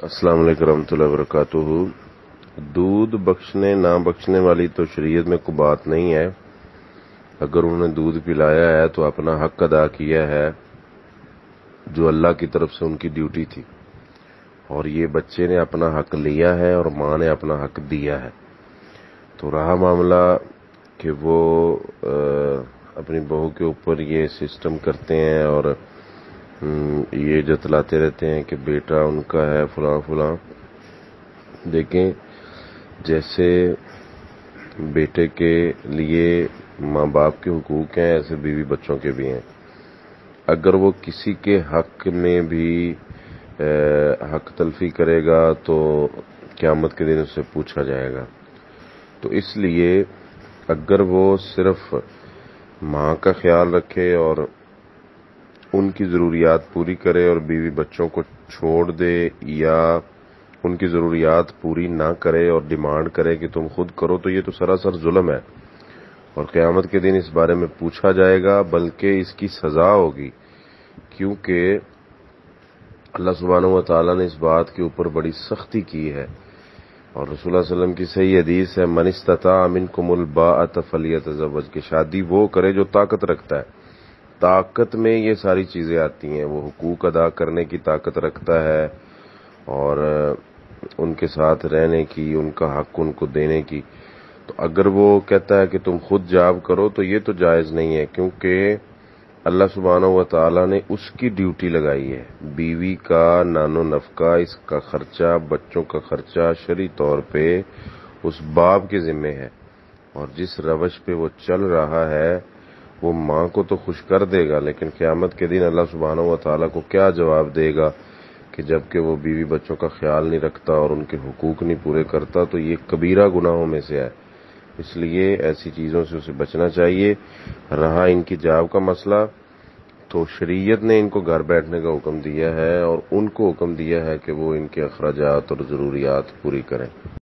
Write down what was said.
السلام علیکم ورحمۃ اللہ وبرکاتہ۔ دودھ بخشنے نہ بخشنے والی تو شریعت میں کوئی بات نہیں ہے۔ اگر انہوں نے دودھ پلایا ہے تو اپنا حق ادا کیا ہے جو اللہ کی طرف سے ان کی ڈیوٹی تھی، اور یہ بچے نے اپنا حق لیا ہے اور ماں نے اپنا حق دیا ہے۔ تو رہا معاملہ کہ وہ اپنی بہو کے اوپر یہ سسٹم کرتے ہیں اور یہ جتلاتے رہتے ہیں کہ بیٹا ان کا ہے فلاں فلاں۔ دیکھیں، جیسے بیٹے کے لیے ماں باپ کے حقوق ہیں، ایسے بیوی بچوں کے بھی ہیں۔ اگر وہ کسی کے حق میں بھی حق تلفی کرے گا تو قیامت کے دن اس سے پوچھا جائے گا۔ تو اس لیے اگر وہ صرف ماں کا خیال رکھے اور ان کی ضروریات پوری کرے اور بیوی بچوں کو چھوڑ دے، یا ان کی ضروریات پوری نہ کرے اور ڈیمانڈ کرے کہ تم خود کرو، تو یہ تو سراسر ظلم ہے، اور قیامت کے دن اس بارے میں پوچھا جائے گا، بلکہ اس کی سزا ہوگی، کیونکہ اللہ سبحانہ و تعالیٰ نے اس بات کے اوپر بڑی سختی کی ہے، اور رسول اللہ صلی اللہ علیہ وسلم کی صحیح حدیث ہے، من استطاع منکم الباءۃ فلیتزوج، کہ شادی وہ کرے جو طاقت رکھتا ہے۔ طاقت میں یہ ساری چیزیں آتی ہیں، وہ حقوق ادا کرنے کی طاقت رکھتا ہے اور ان کے ساتھ رہنے کی، ان کا حق ان کو دینے کی۔ تو اگر وہ کہتا ہے کہ تم خود جاب کرو تو یہ تو جائز نہیں ہے، کیونکہ اللہ سبحانہ و تعالیٰ نے اس کی ڈیوٹی لگائی ہے۔ بیوی کا نان و نفقہ، اس کا خرچہ، بچوں کا خرچہ شرعی طور پہ اس باپ کے ذمے ہے، اور جس روش پہ وہ چل رہا ہے وہ ماں کو تو خوش کر دے گا، لیکن قیامت کے دن اللہ سبحانہ و تعالیٰ کو کیا جواب دے گا کہ جبکہ وہ بیوی بچوں کا خیال نہیں رکھتا اور ان کے حقوق نہیں پورے کرتا، تو یہ کبیرہ گناہوں میں سے ہے۔ اس لیے ایسی چیزوں سے اسے بچنا چاہیے۔ رہا ان کی جاب کا مسئلہ، تو شریعت نے ان کو گھر بیٹھنے کا حکم دیا ہے، اور ان کو حکم دیا ہے کہ وہ ان کے اخراجات اور ضروریات پوری کریں۔